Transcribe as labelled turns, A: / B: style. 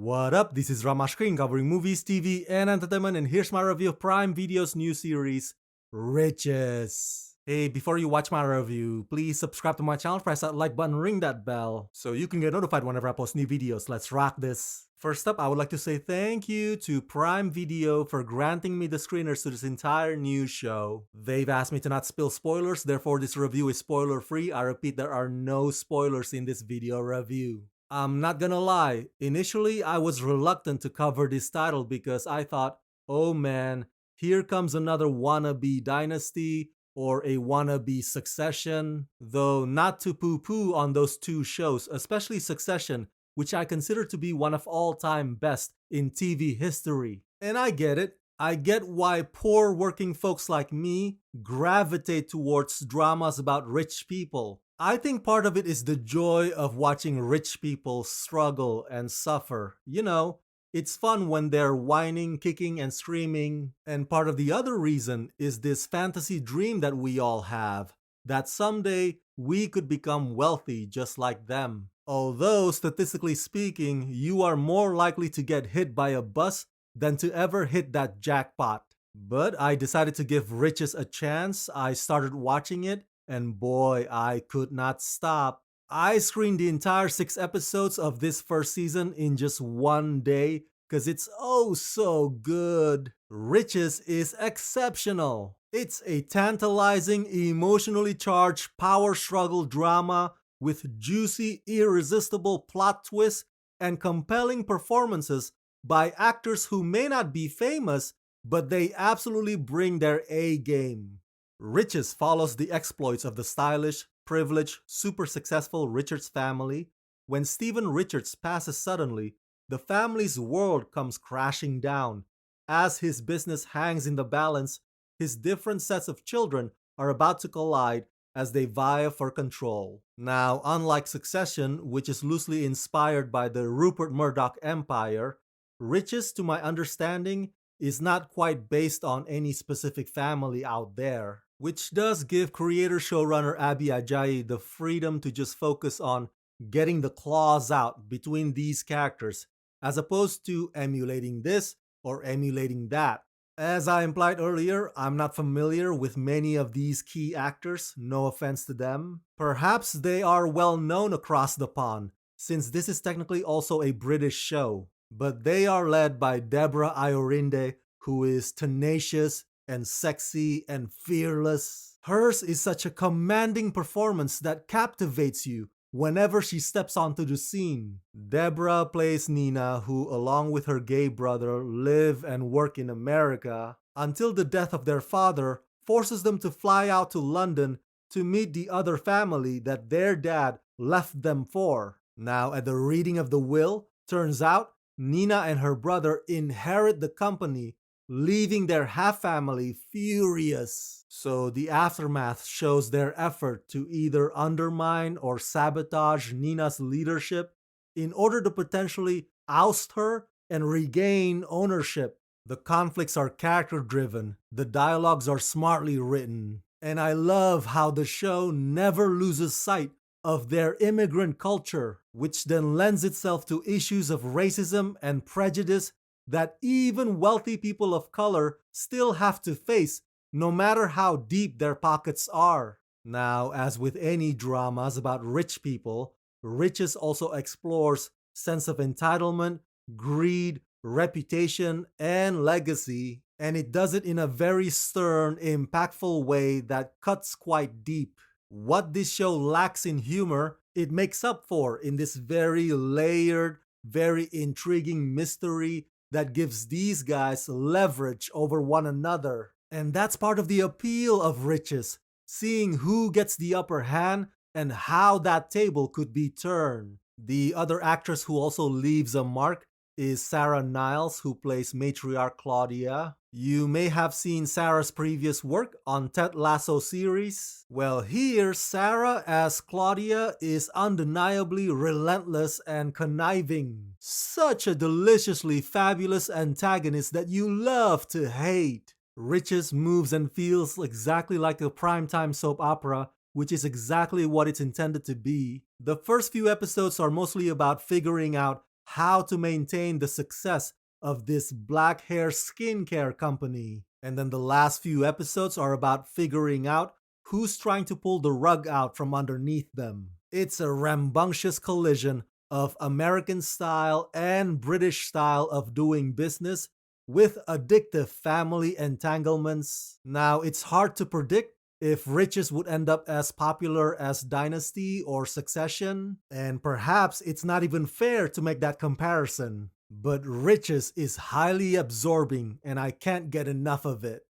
A: What up? This is Ramashkrin covering movies, TV, and entertainment, and here's my review of Prime Video's new series, Riches. Hey, before you watch my review, please subscribe to my channel, press that like button, ring that bell, so you can get notified whenever I post new videos. Let's rock this. First up, I would like to say thank you to Prime Video for granting me the screeners to this entire new show. They've asked me to not spill spoilers, therefore this review is spoiler free. I repeat, there are no spoilers in this video review. I'm not gonna lie, initially I was reluctant to cover this title because I thought, oh man, here comes another wannabe Dynasty or a wannabe Succession. Though not to poo-poo on those two shows, especially Succession, which I consider to be one of all-time best in TV history. And I get it. I get why poor working folks like me gravitate towards dramas about rich people. I think part of it is the joy of watching rich people struggle and suffer. You know, it's fun when they're whining, kicking, and screaming. And part of the other reason is this fantasy dream that we all have, that someday we could become wealthy just like them. Although, statistically speaking, you are more likely to get hit by a bus than to ever hit that jackpot. But I decided to give Riches a chance. I started watching it, and boy, I could not stop. I screened the entire 6 episodes of this first season in just one day because it's oh so good. Riches is exceptional. It's a tantalizing, emotionally charged power struggle drama with juicy, irresistible plot twists and compelling performances by actors who may not be famous, but they absolutely bring their A game. Riches follows the exploits of the stylish, privileged, super successful Richards family. When Stephen Richards passes suddenly, the family's world comes crashing down. As his business hangs in the balance, his different sets of children are about to collide as they vie for control. Now, unlike Succession, which is loosely inspired by the Rupert Murdoch empire, Riches, to my understanding, is not quite based on any specific family out there, which does give creator showrunner Abby Ajayi the freedom to just focus on getting the claws out between these characters, as opposed to emulating this or emulating that. As I implied earlier, I'm not familiar with many of these key actors, no offense to them. Perhaps they are well known across the pond, since this is technically also a British show. But they are led by Deborah Ayorinde, who is tenacious and sexy and fearless. Hers is such a commanding performance that captivates you whenever she steps onto the scene. Deborah plays Nina, who along with her gay brother live and work in America until the death of their father forces them to fly out to London to meet the other family that their dad left them for. Now, at the reading of the will, turns out Nina and her brother inherit the company, leaving their half-family furious. So the aftermath shows their effort to either undermine or sabotage Nina's leadership in order to potentially oust her and regain ownership. The conflicts are character-driven, the dialogues are smartly written, and I love how the show never loses sight of their immigrant culture, which then lends itself to issues of racism and prejudice that even wealthy people of color still have to face, no matter how deep their pockets are. Now, as with any dramas about rich people, Riches also explores sense of entitlement, greed, reputation, and legacy, and it does it in a very stern, impactful way that cuts quite deep. What this show lacks in humor, it makes up for in this very layered, very intriguing mystery that gives these guys leverage over one another. And that's part of the appeal of Riches, seeing who gets the upper hand and how that table could be turned. The other actress who also leaves a mark is Sarah Niles, who plays matriarch Claudia. You may have seen Sarah's previous work on Ted Lasso series. Well, here, Sarah as Claudia is undeniably relentless and conniving. Such a deliciously fabulous antagonist that you love to hate. Riches moves and feels exactly like a primetime soap opera, which is exactly what it's intended to be. The first few episodes are mostly about figuring out how to maintain the success of this black hair skincare company. And then the last few episodes are about figuring out who's trying to pull the rug out from underneath them. It's a rambunctious collision of American style and British style of doing business with addictive family entanglements. Now, it's hard to predict if Riches would end up as popular as Dynasty or Succession, and perhaps it's not even fair to make that comparison. But Riches is highly absorbing and I can't get enough of it.